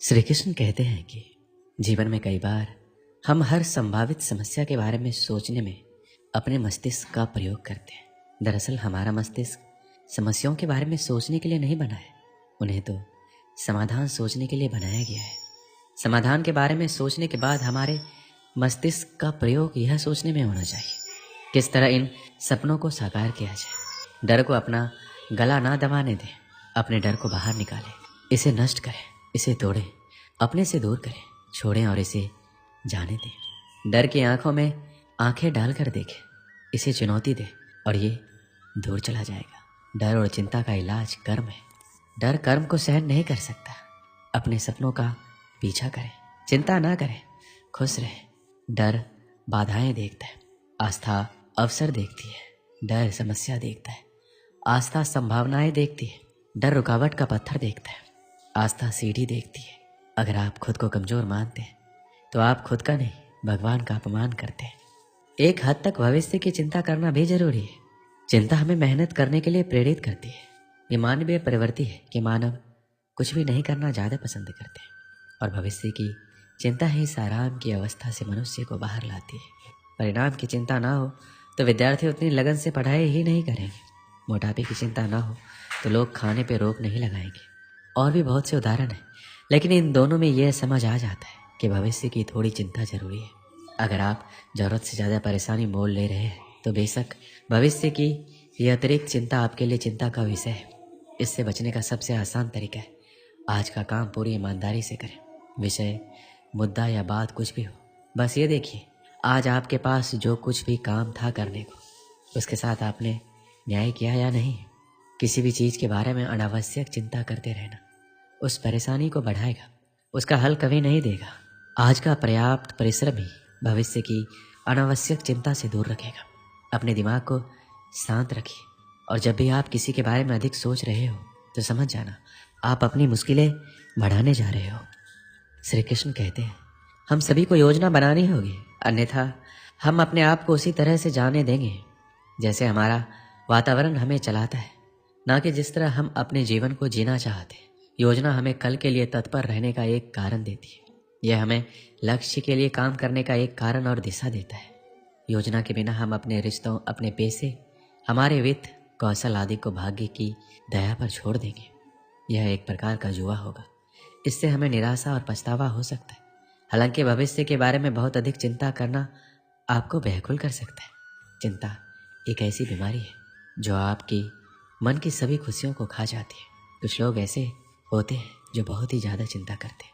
श्री कृष्ण कहते हैं कि जीवन में कई बार हम हर संभावित समस्या के बारे में सोचने में अपने मस्तिष्क का प्रयोग करते हैं। दरअसल हमारा मस्तिष्क समस्याओं के बारे में सोचने के लिए नहीं बना है, उन्हें तो समाधान सोचने के लिए बनाया गया है। समाधान के बारे में सोचने के बाद हमारे मस्तिष्क का प्रयोग यह सोचने में होना चाहिए किस तरह इन सपनों को साकार किया जाए। डर को अपना गला ना दबाने दें, अपने डर को बाहर निकालें, इसे नष्ट करें, इसे तोड़ें, अपने से दूर करें, छोड़ें और इसे जाने दें। डर की आंखों में आंखें डालकर देखें, इसे चुनौती दें और ये दूर चला जाएगा। डर और चिंता का इलाज कर्म है। डर कर्म को सहन नहीं कर सकता। अपने सपनों का पीछा करें, चिंता ना करें, खुश रहें। डर बाधाएं देखता है, आस्था अवसर देखती है। डर समस्या देखता है, आस्था संभावनाएं देखती है। डर रुकावट का पत्थर देखता है, आस्था सीढ़ी देखती है। अगर आप खुद को कमजोर मानते हैं तो आप खुद का नहीं भगवान का अपमान करते हैं। एक हद तक भविष्य की चिंता करना भी जरूरी है। चिंता हमें मेहनत करने के लिए प्रेरित करती है। ये मानवीय प्रवृत्ति है कि मानव कुछ भी नहीं करना ज़्यादा पसंद करते हैं और भविष्य की चिंता ही इस आराम की अवस्था से मनुष्य को बाहर लाती है। परिणाम की चिंता ना हो तो विद्यार्थी उतनी लगन से पढ़ाई ही नहीं करेंगे। मोटापे की चिंता ना हो तो लोग खाने पे रोक नहीं लगाएंगे। और भी बहुत से उदाहरण हैं, लेकिन इन दोनों में यह समझ आ जाता है कि भविष्य की थोड़ी चिंता जरूरी है। अगर आप ज़रूरत से ज़्यादा परेशानी मोल ले रहे हैं तो बेशक भविष्य की यह अतिरिक्त चिंता आपके लिए चिंता का विषय है। इससे बचने का सबसे आसान तरीका है आज का काम पूरी ईमानदारी से करें। विषय, मुद्दा या बात कुछ भी हो, बस ये देखिए आज आपके पास जो कुछ भी काम था करने को, उसके साथ आपने न्याय किया या नहीं। किसी भी चीज़ के बारे में अनावश्यक चिंता करते रहना उस परेशानी को बढ़ाएगा, उसका हल कभी नहीं देगा। आज का पर्याप्त परिश्रम ही भविष्य की अनावश्यक चिंता से दूर रखेगा। अपने दिमाग को शांत रखिए और जब भी आप किसी के बारे में अधिक सोच रहे हो तो समझ जाना आप अपनी मुश्किलें बढ़ाने जा रहे हो। श्री कृष्ण कहते हैं हम सभी को योजना बनानी होगी, अन्यथा हम अपने आप को उसी तरह से जाने देंगे जैसे हमारा वातावरण हमें चलाता है, ना कि जिस तरह हम अपने जीवन को जीना चाहते हैं। योजना हमें कल के लिए तत्पर रहने का एक कारण देती है। यह हमें लक्ष्य के लिए काम करने का एक कारण और दिशा देता है। योजना के बिना हम अपने रिश्तों, अपने पैसे, हमारे वित्त, कौशल आदि को भाग्य की दया पर छोड़ देंगे। यह एक प्रकार का जुआ होगा। इससे हमें निराशा और पछतावा हो सकता है। हालांकि भविष्य के बारे में बहुत अधिक चिंता करना आपको व्याकुल कर सकता है। चिंता एक ऐसी बीमारी है जो आपकी मन की सभी खुशियों को खा जाती है। कुछ लोग ऐसे होते हैं जो बहुत ही ज़्यादा चिंता करते हैं,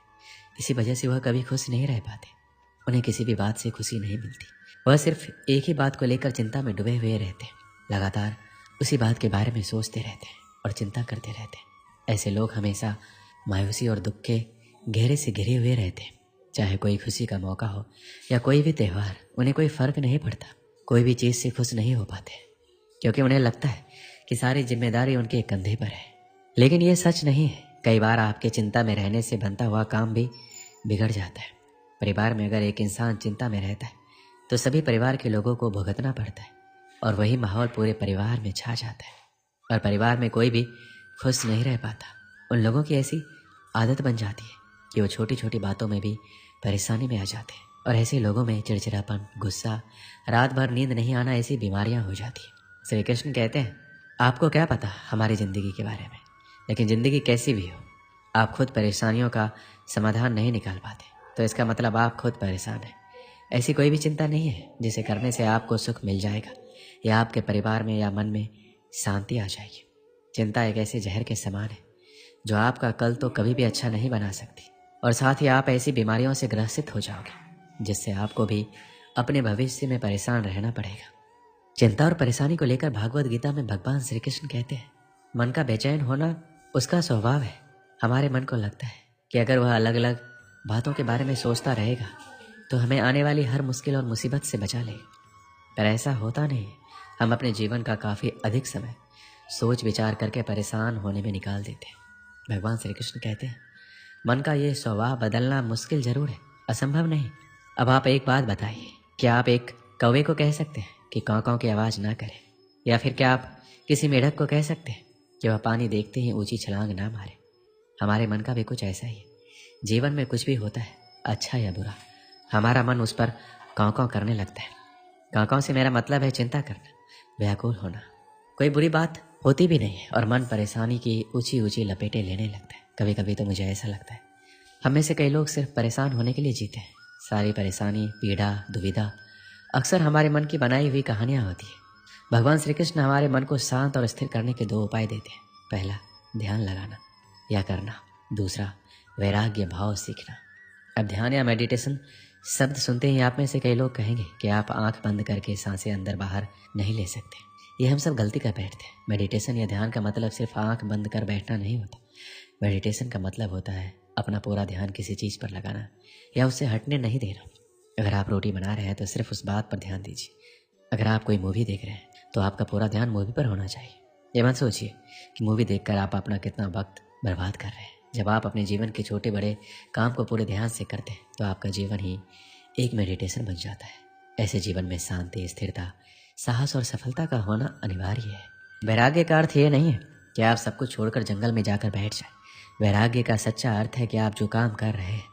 इसी वजह से वह कभी खुश नहीं रह पाते। उन्हें किसी भी बात से खुशी नहीं मिलती। वह सिर्फ एक ही बात को लेकर चिंता में डूबे हुए रहते हैं, लगातार उसी बात के बारे में सोचते रहते हैं और चिंता करते रहते हैं। ऐसे लोग हमेशा मायूसी और दुख के घेरे से घिरे हुए रहते हैं। चाहे कोई खुशी का मौका हो या कोई भी त्यौहार, उन्हें कोई फ़र्क नहीं पड़ता। कोई भी चीज़ से खुश नहीं हो पाते क्योंकि उन्हें लगता है कि सारी जिम्मेदारी उनके कंधे पर है। लेकिन ये सच नहीं है। कई बार आपके चिंता में रहने से बनता हुआ काम भी बिगड़ जाता है। परिवार में अगर एक इंसान चिंता में रहता है तो सभी परिवार के लोगों को भुगतना पड़ता है और वही माहौल पूरे परिवार में छा जाता है और परिवार में कोई भी खुश नहीं रह पाता। उन लोगों की ऐसी आदत बन जाती है कि वो छोटी छोटी बातों में भी परेशानी में आ जाते हैं और ऐसे लोगों में चिड़चिड़ापन, गुस्सा, रात भर नींद नहीं आना, ऐसी बीमारियां हो जाती हैं। श्री कृष्ण कहते हैं आपको क्या पता हमारी ज़िंदगी के बारे में, लेकिन ज़िंदगी कैसी भी हो, आप खुद परेशानियों का समाधान नहीं निकाल पाते तो इसका मतलब आप खुद परेशान हैं। ऐसी कोई भी चिंता नहीं है जिसे करने से आपको सुख मिल जाएगा या आपके परिवार में या मन में शांति आ जाएगी। चिंता एक ऐसे जहर के समान है जो आपका कल तो कभी भी अच्छा नहीं बना सकती और साथ ही आप ऐसी बीमारियों से ग्रसित हो जाओगे जिससे आपको भी अपने भविष्य में परेशान रहना पड़ेगा। चिंता और परेशानी को लेकर भागवत गीता में भगवान श्री कृष्ण कहते हैं मन का बेचैन होना उसका स्वभाव है। हमारे मन को लगता है कि अगर वह अलग अलग बातों के बारे में सोचता रहेगा तो हमें आने वाली हर मुश्किल और मुसीबत से बचा लेगा, पर ऐसा होता नहीं है। हम अपने जीवन का काफ़ी अधिक समय सोच विचार करके परेशान होने में निकाल देते हैं। भगवान श्री कृष्ण कहते हैं मन का ये स्वभाव बदलना मुश्किल जरूर है, असंभव नहीं। अब आप एक बात बताइए, क्या आप एक कौवे को कह सकते हैं कि काँव काँव की आवाज़ ना करे? या फिर क्या आप किसी मेढक को कह सकते हैं कि वह पानी देखते ही ऊंची छलांग ना मारे? हमारे मन का भी कुछ ऐसा ही है। जीवन में कुछ भी होता है, अच्छा या बुरा, हमारा मन उस पर काँव-काँव करने लगता है। काँव-काँव से मेरा मतलब है चिंता करना, व्याकुल होना। कोई बुरी बात होती भी नहीं है और मन परेशानी की ऊँची-ऊँची लपेटें लेने लगता है। कभी-कभी तो मुझे ऐसा लगता है, हम में से कई लोग सिर्फ परेशान होने के लिए जीते हैं। सारी परेशानी, पीड़ा, दुविधा अक्सर हमारे मन की बनाई हुई कहानियाँ होती है। भगवान श्री कृष्ण हमारे मन को शांत और स्थिर करने के 2 उपाय देते हैं। पहला, ध्यान लगाना या करना। दूसरा, वैराग्य भाव सीखना। अब ध्यान या मेडिटेशन शब्द सुनते ही आप में से कई लोग कहेंगे कि आप आंख बंद करके सांसें अंदर बाहर नहीं ले सकते। ये हम सब गलती कर बैठते हैं। मेडिटेशन या ध्यान का मतलब सिर्फ आंख बंद कर बैठना नहीं होता। मेडिटेशन का मतलब होता है अपना पूरा ध्यान किसी चीज़ पर लगाना या उससे हटने नहीं देना। अगर आप रोटी बना रहे हैं तो सिर्फ उस बात पर ध्यान दीजिए। अगर आप कोई मूवी देख रहे हैं तो आपका पूरा ध्यान मूवी पर होना चाहिए। ये मत सोचिए कि मूवी देखकर आप अपना कितना वक्त बर्बाद कर रहे हैं। जब आप अपने जीवन के छोटे बड़े काम को पूरे ध्यान से करते हैं तो आपका जीवन ही एक मेडिटेशन बन जाता है। ऐसे जीवन में शांति, स्थिरता, साहस और सफलता का होना अनिवार्य है। वैराग्य का अर्थ ये नहीं है कि आप सब कुछ छोड़कर जंगल में जाकर बैठ जाए। वैराग्य का सच्चा अर्थ है कि आप जो काम कर रहे हैं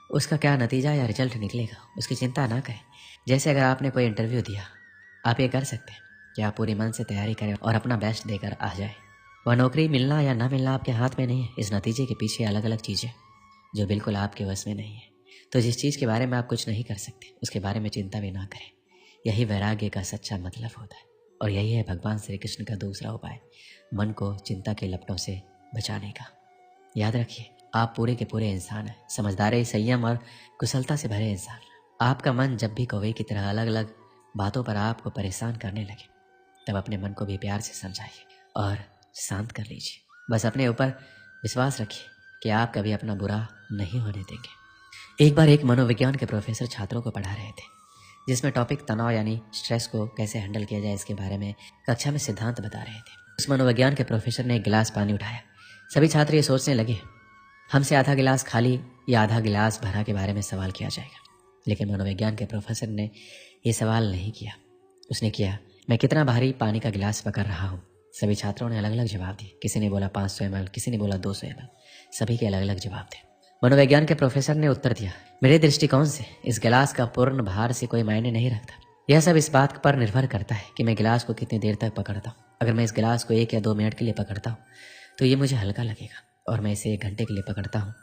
उसका क्या नतीजा या रिजल्ट निकलेगा उसकी चिंता ना करें। जैसे अगर आपने कोई इंटरव्यू दिया, आप ये कर सकते हैं कि आप पूरे मन से तैयारी करें और अपना बेस्ट देकर आ जाए। वह नौकरी मिलना या ना मिलना आपके हाथ में नहीं है। इस नतीजे के पीछे अलग अलग चीज़ें जो बिल्कुल आपके वश में नहीं है। तो जिस चीज़ के बारे में आप कुछ नहीं कर सकते उसके बारे में चिंता भी ना करें। यही वैराग्य का सच्चा मतलब होता है और यही है भगवान श्री कृष्ण का दूसरा उपाय, मन को चिंता के लपटों से बचाने का। याद रखिए, आप पूरे के पूरे इंसान हैं, समझदारी, संयम और कुशलता से भरे इंसान। आपका मन जब भी कौवे की तरह अलग अलग बातों पर आपको परेशान करने लगे तब अपने मन को भी प्यार से समझाइए और शांत कर लीजिए। बस अपने ऊपर विश्वास रखिए कि आप कभी अपना बुरा नहीं होने देंगे। एक बार एक मनोविज्ञान के प्रोफेसर छात्रों को पढ़ा रहे थे, जिसमें टॉपिक तनाव यानी स्ट्रेस को कैसे हैंडल किया जाए इसके बारे में कक्षा में सिद्धांत बता रहे थे। उस मनोविज्ञान के प्रोफेसर ने एक गिलास पानी उठाया। सभी छात्र ये सोचने लगे हमसे आधा गिलास खाली या आधा गिलास भरा के बारे में सवाल किया जाएगा। लेकिन मनोविज्ञान के प्रोफेसर ने ये सवाल नहीं किया। उसने किया, मैं कितना भारी पानी का गिलास पकड़ रहा हूँ। सभी छात्रों ने अलग अलग जवाब दिए। किसी ने बोला 500 ml, किसी ने बोला 200 ml। सभी के अलग अलग जवाब थे। मनोविज्ञान के प्रोफेसर ने उत्तर दिया, मेरे दृष्टिकोण से इस गिलास का पूर्ण भार से कोई मायने नहीं रखता। यह सब इस बात पर निर्भर करता है कि मैं गिलास को कितनी देर तक पकड़ता हूँ। अगर मैं इस गिलास को 1 या 2 मिनट के लिए पकड़ता हूँ तो ये मुझे हल्का लगेगा, और मैं इसे 1 घंटे के लिए पकड़ता हूँ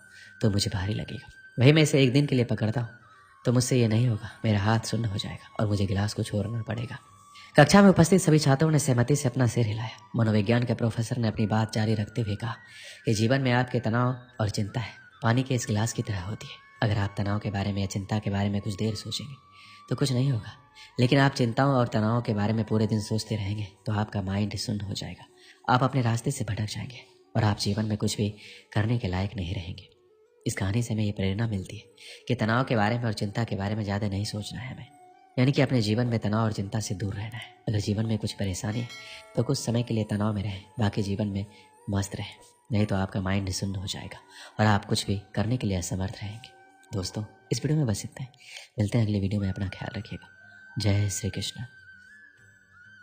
तो मुझे भारी लगेगा। वही मैं इसे 1 दिन के लिए पकड़ता हूँ तो मुझसे ये नहीं होगा, मेरा हाथ सुन्न हो जाएगा और मुझे गिलास को छोड़ना पड़ेगा। कक्षा में उपस्थित सभी छात्रों ने सहमति से अपना सिर हिलाया। मनोविज्ञान के प्रोफेसर ने अपनी बात जारी रखते हुए कहा कि जीवन में आपके तनाव और चिंता है पानी के इस गिलास की तरह होती है। अगर आप तनाव के बारे में या चिंता के बारे में कुछ देर सोचेंगे तो कुछ नहीं होगा, लेकिन आप चिंताओं और तनाव के बारे में पूरे दिन सोचते रहेंगे तो आपका माइंड सुन्न हो जाएगा, आप अपने रास्ते से भटक जाएंगे और आप जीवन में कुछ भी करने के लायक नहीं रहेंगे। इस कहानी से हमें ये प्रेरणा मिलती है कि तनाव के बारे में और चिंता के बारे में ज़्यादा नहीं सोचना है हमें, यानी कि अपने जीवन में तनाव और चिंता से दूर रहना है। अगर जीवन में कुछ परेशानी है तो कुछ समय के लिए तनाव में रहें, बाकी जीवन में मस्त रहें, नहीं तो आपका माइंड सुन्न हो जाएगा और आप कुछ भी करने के लिए असमर्थ रहेंगे। दोस्तों, इस वीडियो में बस इतना ही। मिलते हैं अगली वीडियो में। अपना ख्याल रखिएगा। जय श्री कृष्ण।